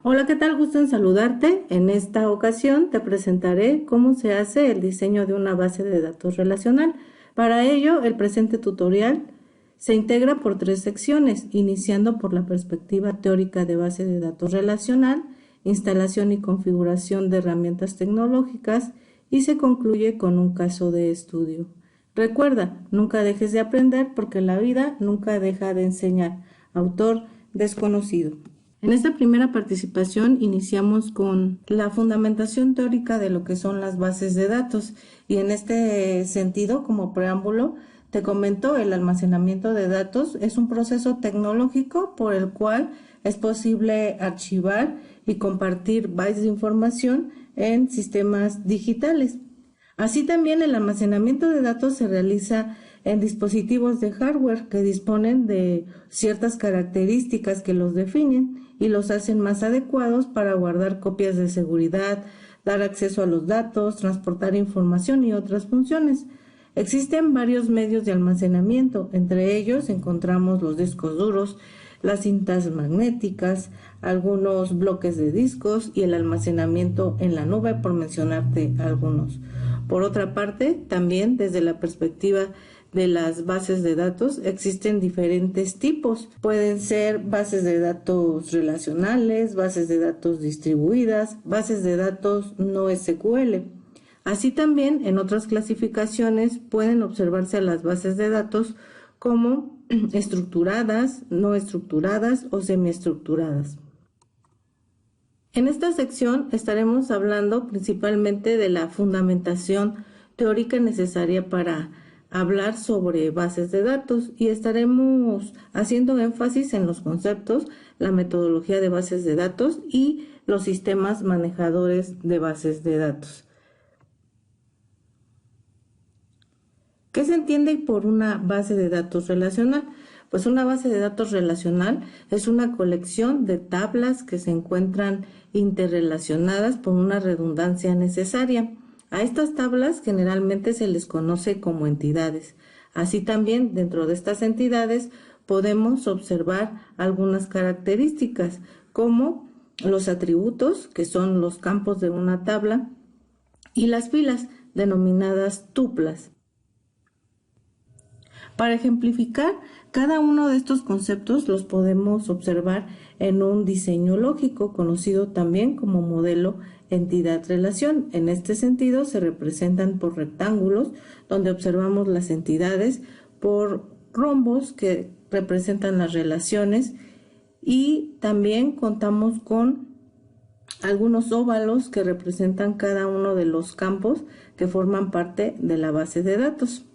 Hola, ¿qué tal? Gusto en saludarte. En esta ocasión te presentaré cómo se hace el diseño de una base de datos relacional. Para ello, el presente tutorial se integra por tres secciones, iniciando por la perspectiva teórica de base de datos relacional, instalación y configuración de herramientas tecnológicas y se concluye con un caso de estudio. Recuerda, nunca dejes de aprender porque la vida nunca deja de enseñar. Autor desconocido. En esta primera participación iniciamos con la fundamentación teórica de lo que son las bases de datos y en este sentido, como preámbulo, te comento, el almacenamiento de datos es un proceso tecnológico por el cual es posible archivar y compartir bytes de información en sistemas digitales. Así también el almacenamiento de datos se realiza en dispositivos de hardware que disponen de ciertas características que los definen y los hacen más adecuados para guardar copias de seguridad, dar acceso a los datos, transportar información y otras funciones. Existen varios medios de almacenamiento, entre ellos encontramos los discos duros, las cintas magnéticas, algunos bloques de discos y el almacenamiento en la nube, por mencionarte algunos. Por otra parte, también desde la perspectiva de las bases de datos existen diferentes tipos. Pueden ser bases de datos relacionales, bases de datos distribuidas, bases de datos no SQL. Así también en otras clasificaciones pueden observarse a las bases de datos como estructuradas, no estructuradas o semiestructuradas. En esta sección estaremos hablando principalmente de la fundamentación teórica necesaria para hablar sobre bases de datos y estaremos haciendo énfasis en los conceptos, la metodología de bases de datos y los sistemas manejadores de bases de datos. ¿Qué se entiende por una base de datos relacional? Pues una base de datos relacional es una colección de tablas que se encuentran interrelacionadas por una redundancia necesaria. A estas tablas generalmente se les conoce como entidades. Así también, dentro de estas entidades podemos observar algunas características como los atributos, que son los campos de una tabla, y las filas, denominadas tuplas. Para ejemplificar, cada uno de estos conceptos los podemos observar en un diseño lógico, conocido también como modelo entidad-relación. En este sentido, se representan por rectángulos, donde observamos las entidades, por rombos que representan las relaciones, y también contamos con algunos óvalos que representan cada uno de los campos que forman parte de la base de datos.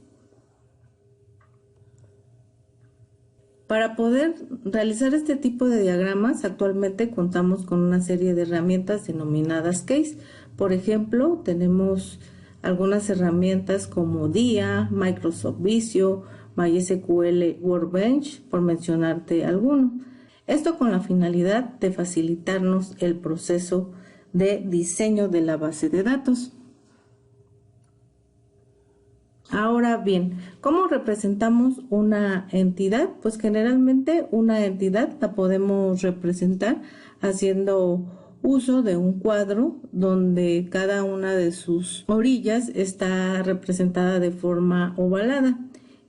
Para poder realizar este tipo de diagramas, actualmente contamos con una serie de herramientas denominadas case. Por ejemplo, tenemos algunas herramientas como DIA, Microsoft Visio, MySQL Workbench, por mencionarte alguno. Esto con la finalidad de facilitarnos el proceso de diseño de la base de datos. Ahora bien, ¿cómo representamos una entidad? Pues generalmente una entidad la podemos representar haciendo uso de un cuadro donde cada una de sus orillas está representada de forma ovalada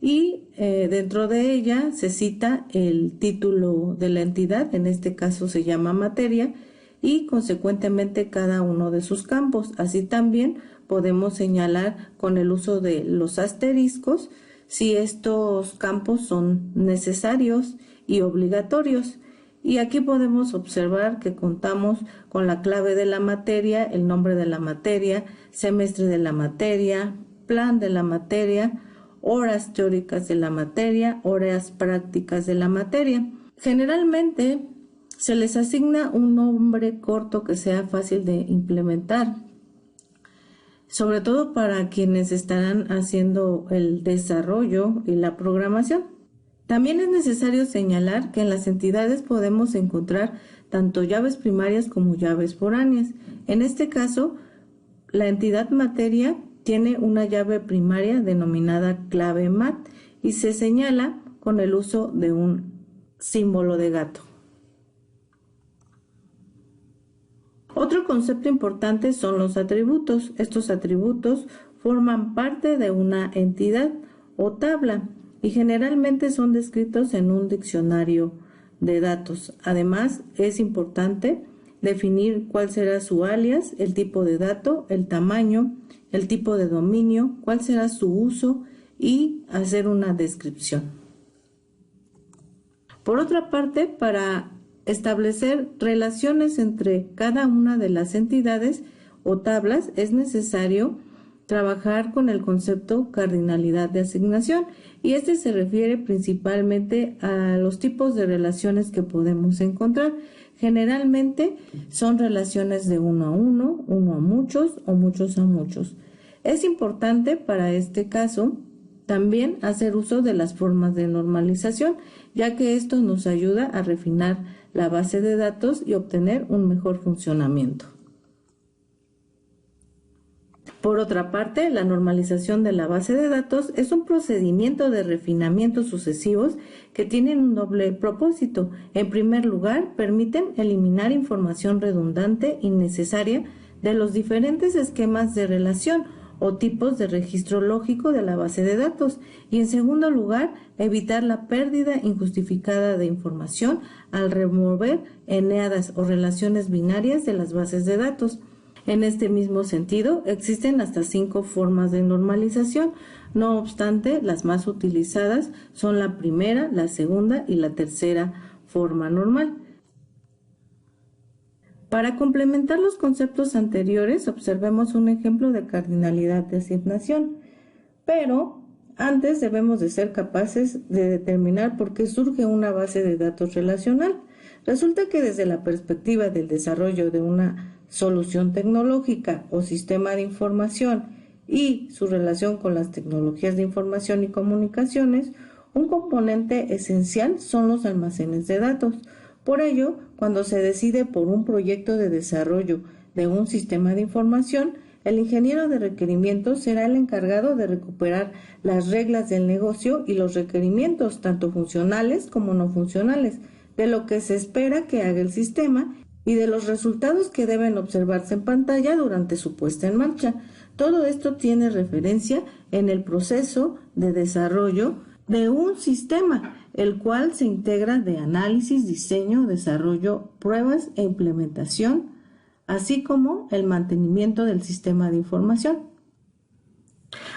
y dentro de ella se cita el título de la entidad, en este caso se llama materia, y consecuentemente cada uno de sus campos. Así también podemos señalar con el uso de los asteriscos si estos campos son necesarios y obligatorios. Y aquí podemos observar que contamos con la clave de la materia, el nombre de la materia, semestre de la materia, plan de la materia, horas teóricas de la materia, horas prácticas de la materia. Generalmente se les asigna un nombre corto que sea fácil de implementar, sobre todo para quienes estarán haciendo el desarrollo y la programación. También es necesario señalar que en las entidades podemos encontrar tanto llaves primarias como llaves foráneas. En este caso, la entidad materia tiene una llave primaria denominada clave mat y se señala con el uso de un símbolo de gato. Otro concepto importante son los atributos. Estos atributos forman parte de una entidad o tabla y generalmente son descritos en un diccionario de datos. Además, es importante definir cuál será su alias, el tipo de dato, el tamaño, el tipo de dominio, cuál será su uso y hacer una descripción. Por otra parte, para establecer relaciones entre cada una de las entidades o tablas es necesario trabajar con el concepto cardinalidad de asignación, y este se refiere principalmente a los tipos de relaciones que podemos encontrar. Generalmente son relaciones de uno a uno, uno a muchos o muchos a muchos. Es importante para este caso también hacer uso de las formas de normalización, ya que esto nos ayuda a refinar la base de datos y obtener un mejor funcionamiento. Por otra parte, la normalización de la base de datos es un procedimiento de refinamiento sucesivos que tienen un doble propósito. En primer lugar, permiten eliminar información redundante innecesaria de los diferentes esquemas de relación o tipos de registro lógico de la base de datos, y en segundo lugar, evitar la pérdida injustificada de información al remover eneadas o relaciones binarias de las bases de datos. En este mismo sentido, existen hasta 5 formas de normalización. No obstante, las más utilizadas son la primera, la segunda y la tercera forma normal. Para complementar los conceptos anteriores, observemos un ejemplo de cardinalidad de asignación. Pero antes debemos de ser capaces de determinar por qué surge una base de datos relacional. Resulta que desde la perspectiva del desarrollo de una solución tecnológica o sistema de información y su relación con las tecnologías de información y comunicaciones, un componente esencial son los almacenes de datos. Por ello, cuando se decide por un proyecto de desarrollo de un sistema de información, el ingeniero de requerimientos será el encargado de recuperar las reglas del negocio y los requerimientos, tanto funcionales como no funcionales, de lo que se espera que haga el sistema y de los resultados que deben observarse en pantalla durante su puesta en marcha. Todo esto tiene referencia en el proceso de desarrollo de un sistema, el cual se integra de análisis, diseño, desarrollo, pruebas e implementación, así como el mantenimiento del sistema de información.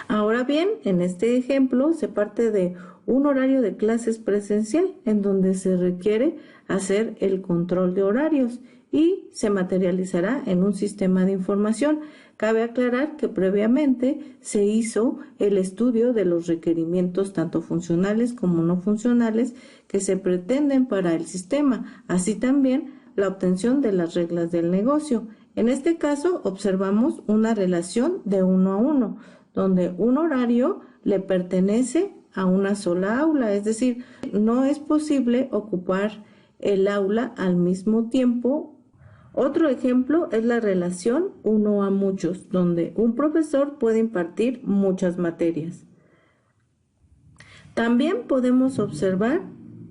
Ahora bien, en este ejemplo se parte de un horario de clases presencial en donde se requiere hacer el control de horarios y se materializará en un sistema de información. Cabe aclarar que previamente se hizo el estudio de los requerimientos tanto funcionales como no funcionales que se pretenden para el sistema, así también la obtención de las reglas del negocio. En este caso observamos una relación de 1 a 1, donde un horario le pertenece a una sola aula, es decir, no es posible ocupar el aula al mismo tiempo. Otro ejemplo es la relación 1 a muchos, donde un profesor puede impartir muchas materias. También podemos observar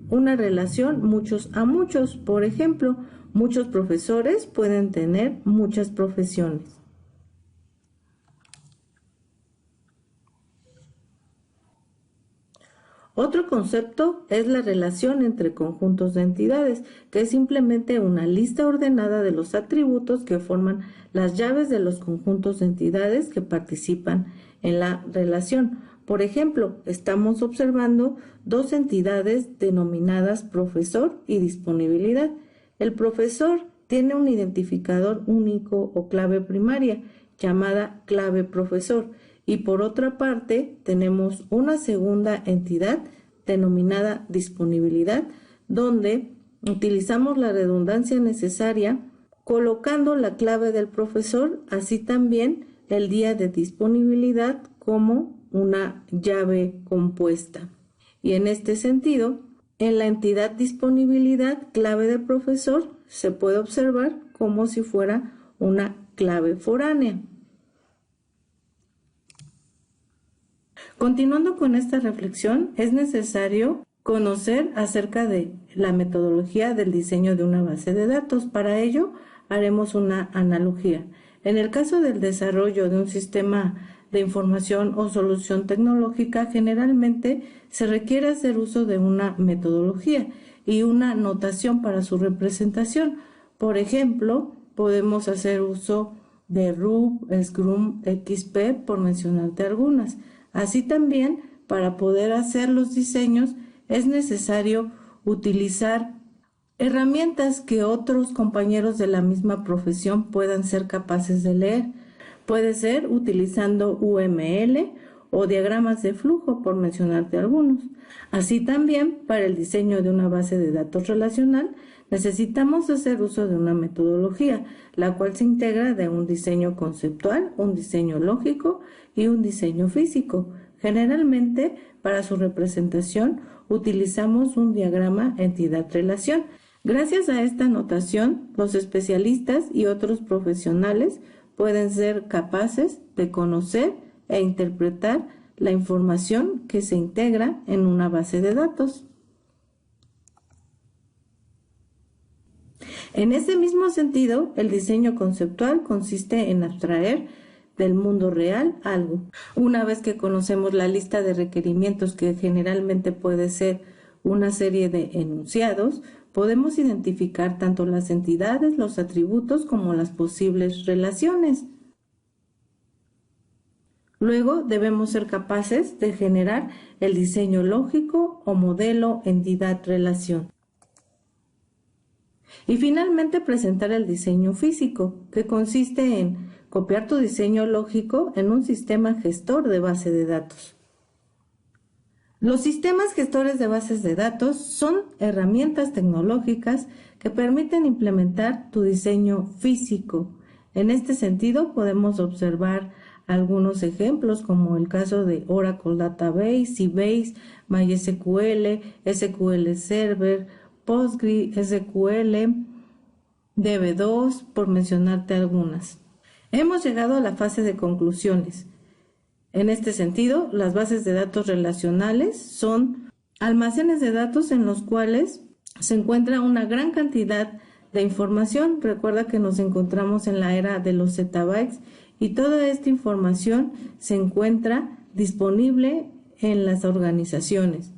una relación muchos a muchos, por ejemplo, muchos profesores pueden tener muchas profesiones. Otro concepto es la relación entre conjuntos de entidades, que es simplemente una lista ordenada de los atributos que forman las llaves de los conjuntos de entidades que participan en la relación. Por ejemplo, estamos observando 2 entidades denominadas profesor y disponibilidad. El profesor tiene un identificador único o clave primaria llamada clave profesor, y por otra parte tenemos una segunda entidad denominada disponibilidad, donde utilizamos la redundancia necesaria colocando la clave del profesor, así también el día de disponibilidad como una llave compuesta. Y en este sentido, en la entidad disponibilidad clave de profesor se puede observar como si fuera una clave foránea. Continuando con esta reflexión, es necesario conocer acerca de la metodología del diseño de una base de datos. Para ello, haremos una analogía. En el caso del desarrollo de un sistema de información o solución tecnológica, generalmente se requiere hacer uso de una metodología y una notación para su representación. Por ejemplo, podemos hacer uso de RUB, Scrum, XP, por mencionarte algunas. Así también, para poder hacer los diseños, es necesario utilizar herramientas que otros compañeros de la misma profesión puedan ser capaces de leer. Puede ser utilizando UML o diagramas de flujo, por mencionarte algunos. Así también, para el diseño de una base de datos relacional, necesitamos hacer uso de una metodología, la cual se integra de un diseño conceptual, un diseño lógico y un diseño físico. Generalmente, para su representación, utilizamos un diagrama entidad-relación. Gracias a esta notación, los especialistas y otros profesionales pueden ser capaces de conocer e interpretar la información que se integra en una base de datos. En ese mismo sentido, el diseño conceptual consiste en abstraer del mundo real algo. Una vez que conocemos la lista de requerimientos, que generalmente puede ser una serie de enunciados, podemos identificar tanto las entidades, los atributos, como las posibles relaciones. Luego debemos ser capaces de generar el diseño lógico o modelo entidad-relación. Y finalmente presentar el diseño físico, que consiste en copiar tu diseño lógico en un sistema gestor de base de datos. Los sistemas gestores de bases de datos son herramientas tecnológicas que permiten implementar tu diseño físico. En este sentido, podemos observar algunos ejemplos, como el caso de Oracle Database, Sybase, MySQL, SQL Server, PostgreSQL, DB2, por mencionarte algunas. Hemos llegado a la fase de conclusiones. En este sentido, las bases de datos relacionales son almacenes de datos en los cuales se encuentra una gran cantidad de información. Recuerda que nos encontramos en la era de los zettabytes y toda esta información se encuentra disponible en las organizaciones.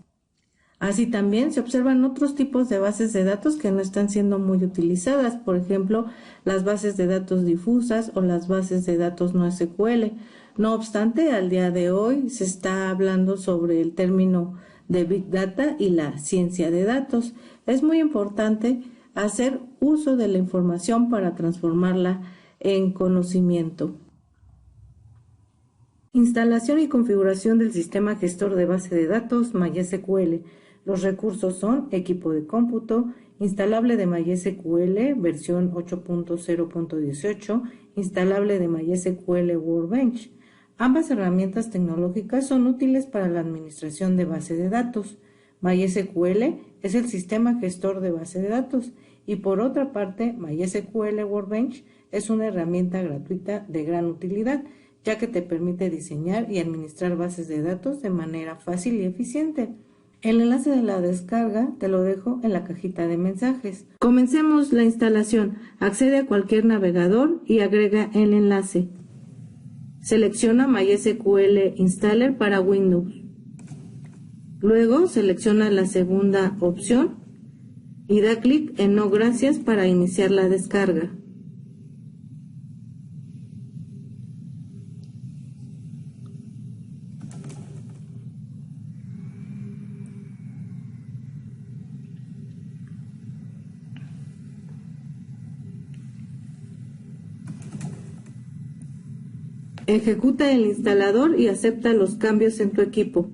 Así también se observan otros tipos de bases de datos que no están siendo muy utilizadas, por ejemplo, las bases de datos difusas o las bases de datos no SQL. No obstante, al día de hoy se está hablando sobre el término de Big Data y la ciencia de datos. Es muy importante hacer uso de la información para transformarla en conocimiento. Instalación y configuración del sistema gestor de base de datos MySQL. Los recursos son equipo de cómputo, instalable de MySQL versión 8.0.18, instalable de MySQL Workbench. Ambas herramientas tecnológicas son útiles para la administración de base de datos. MySQL es el sistema gestor de base de datos y por otra parte MySQL Workbench es una herramienta gratuita de gran utilidad, ya que te permite diseñar y administrar bases de datos de manera fácil y eficiente. El enlace de la descarga te lo dejo en la cajita de mensajes. Comencemos la instalación. Accede a cualquier navegador y agrega el enlace. Selecciona MySQL Installer para Windows. Luego selecciona la segunda opción y da clic en No gracias para iniciar la descarga. Ejecuta el instalador y acepta los cambios en tu equipo.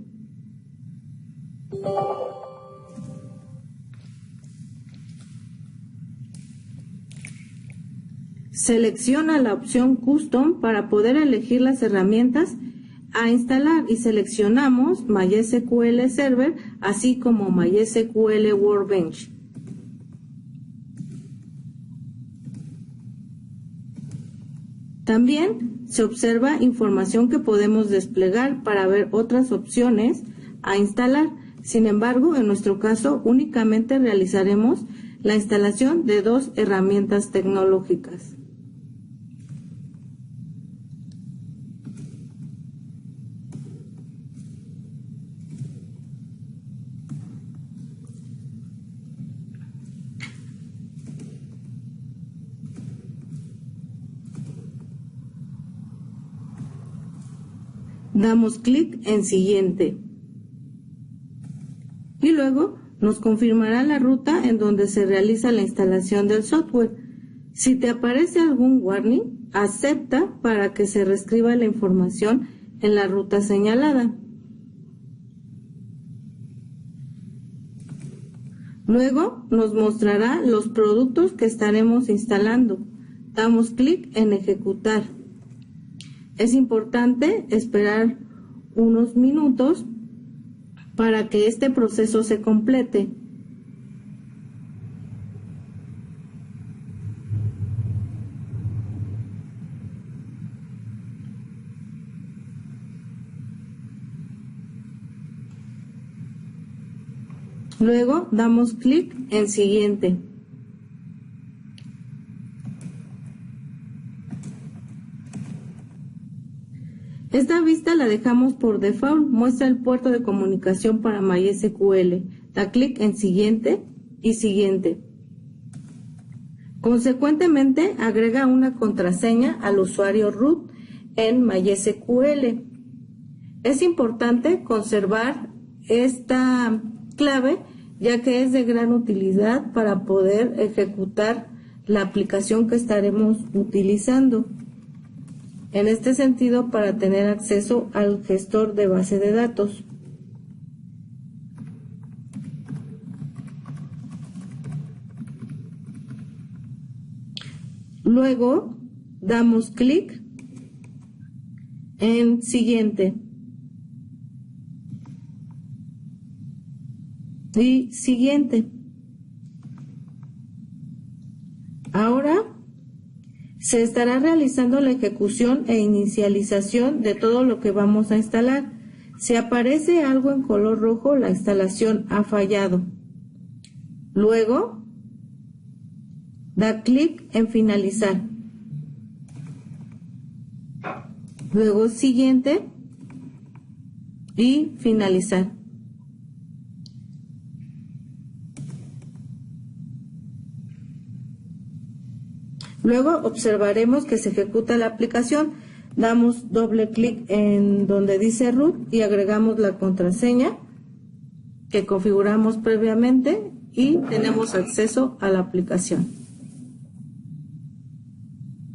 Selecciona la opción Custom para poder elegir las herramientas a instalar y seleccionamos MySQL Server así como MySQL Workbench. También se observa información que podemos desplegar para ver otras opciones a instalar. Sin embargo, en nuestro caso únicamente realizaremos la instalación de 2 herramientas tecnológicas. Damos clic en Siguiente. Y luego nos confirmará la ruta en donde se realiza la instalación del software. Si te aparece algún warning, acepta para que se reescriba la información en la ruta señalada. Luego nos mostrará los productos que estaremos instalando. Damos clic en Ejecutar. Es importante esperar unos minutos para que este proceso se complete. Luego damos clic en Siguiente. Esta vista la dejamos por default, muestra el puerto de comunicación para MySQL. Da clic en Siguiente y Siguiente. Consecuentemente, agrega una contraseña al usuario root en MySQL. Es importante conservar esta clave, ya que es de gran utilidad para poder ejecutar la aplicación que estaremos utilizando. En este sentido, para tener acceso al gestor de base de datos. Luego, damos clic en Siguiente y Siguiente. Ahora se estará realizando la ejecución e inicialización de todo lo que vamos a instalar. Si aparece algo en color rojo, la instalación ha fallado. Luego, da clic en Finalizar. Luego Siguiente y Finalizar. Luego observaremos que se ejecuta la aplicación. Damos doble clic en donde dice root y agregamos la contraseña que configuramos previamente y tenemos acceso a la aplicación.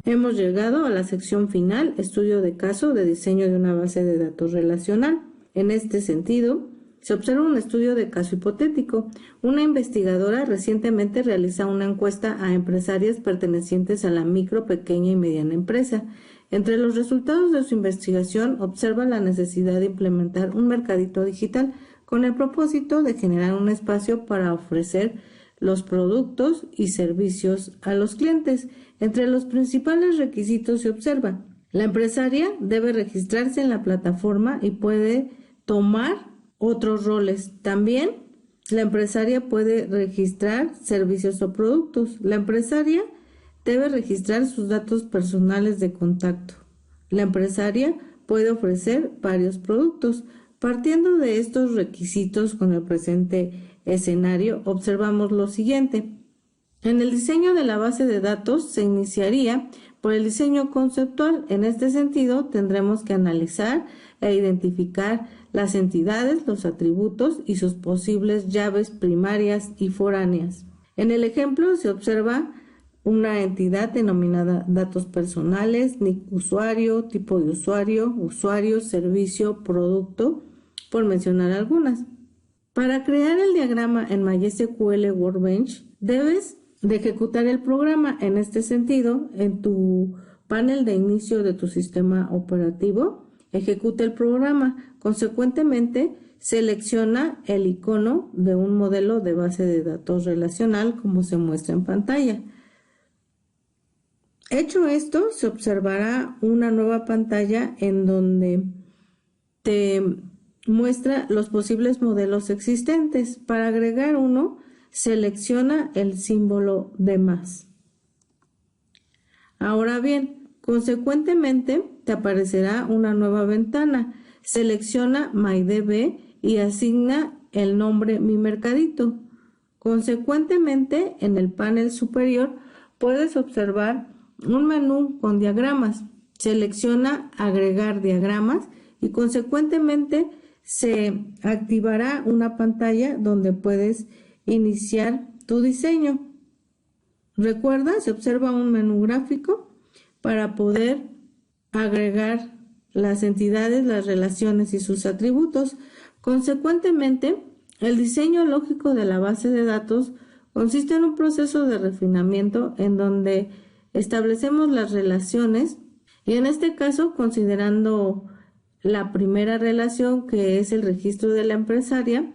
Hemos llegado a la sección final, estudio de caso de diseño de una base de datos relacional. En este sentido, se observa un estudio de caso hipotético. Una investigadora recientemente realiza una encuesta a empresarias pertenecientes a la micro, pequeña y mediana empresa. Entre los resultados de su investigación observa la necesidad de implementar un mercadito digital con el propósito de generar un espacio para ofrecer los productos y servicios a los clientes. Entre los principales requisitos se observa: la empresaria debe registrarse en la plataforma y puede tomar otros roles. También la empresaria puede registrar servicios o productos. La empresaria debe registrar sus datos personales de contacto. La empresaria puede ofrecer varios productos. Partiendo de estos requisitos con el presente escenario, observamos lo siguiente. En el diseño de la base de datos se iniciaría por el diseño conceptual. En este sentido, tendremos que analizar e identificar las entidades, los atributos y sus posibles llaves primarias y foráneas. En el ejemplo se observa una entidad denominada datos personales, nick usuario, tipo de usuario, usuario, servicio, producto, por mencionar algunas. Para crear el diagrama en MySQL Workbench, debes de ejecutar el programa. En este sentido, en tu panel de inicio de tu sistema operativo, ejecuta el programa. Consecuentemente, selecciona el icono de un modelo de base de datos relacional como se muestra en pantalla. Hecho esto, se observará una nueva pantalla en donde te muestra los posibles modelos existentes. Para agregar uno, selecciona el símbolo de más. Ahora bien, consecuentemente te aparecerá una nueva ventana. Selecciona MyDB y asigna el nombre Mi Mercadito. Consecuentemente, en el panel superior puedes observar un menú con diagramas. Selecciona Agregar diagramas y consecuentemente se activará una pantalla donde puedes iniciar tu diseño. Recuerda, se observa un menú gráfico para poder agregar las entidades, las relaciones y sus atributos. Consecuentemente, el diseño lógico de la base de datos consiste en un proceso de refinamiento en donde establecemos las relaciones y en este caso, considerando la primera relación, que es el registro de la empresaria,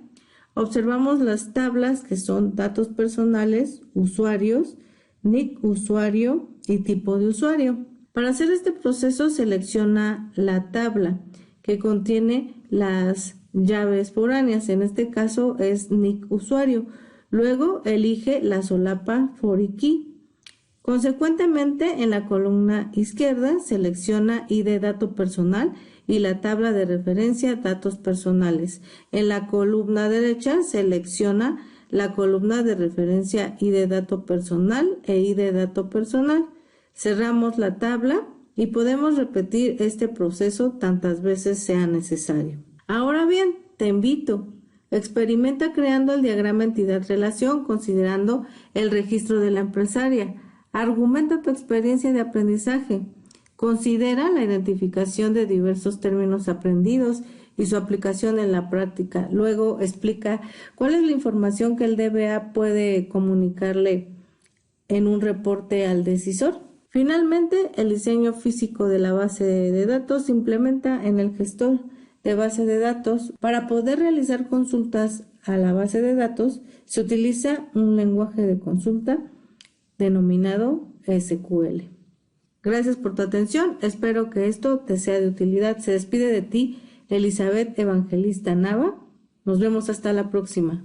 observamos las tablas que son datos personales, usuarios, nick usuario y tipo de usuario. Para hacer este proceso selecciona la tabla que contiene las llaves foráneas, en este caso es nick usuario. Luego elige la solapa for y key. Consecuentemente, en la columna izquierda selecciona ID dato personal y la tabla de referencia datos personales. En la columna derecha selecciona la columna de referencia ID dato personal e ID dato personal. Cerramos la tabla y podemos repetir este proceso tantas veces sea necesario. Ahora bien, te invito, experimenta creando el diagrama entidad-relación considerando el registro de la empresaria. Argumenta tu experiencia de aprendizaje. Considera la identificación de diversos términos aprendidos y su aplicación en la práctica. Luego explica cuál es la información que el DBA puede comunicarle en un reporte al decisor. Finalmente, el diseño físico de la base de datos se implementa en el gestor de base de datos. Para poder realizar consultas a la base de datos, se utiliza un lenguaje de consulta denominado SQL. Gracias por tu atención, espero que esto te sea de utilidad. Se despide de ti Elizabeth Evangelista Nava. Nos vemos hasta la próxima.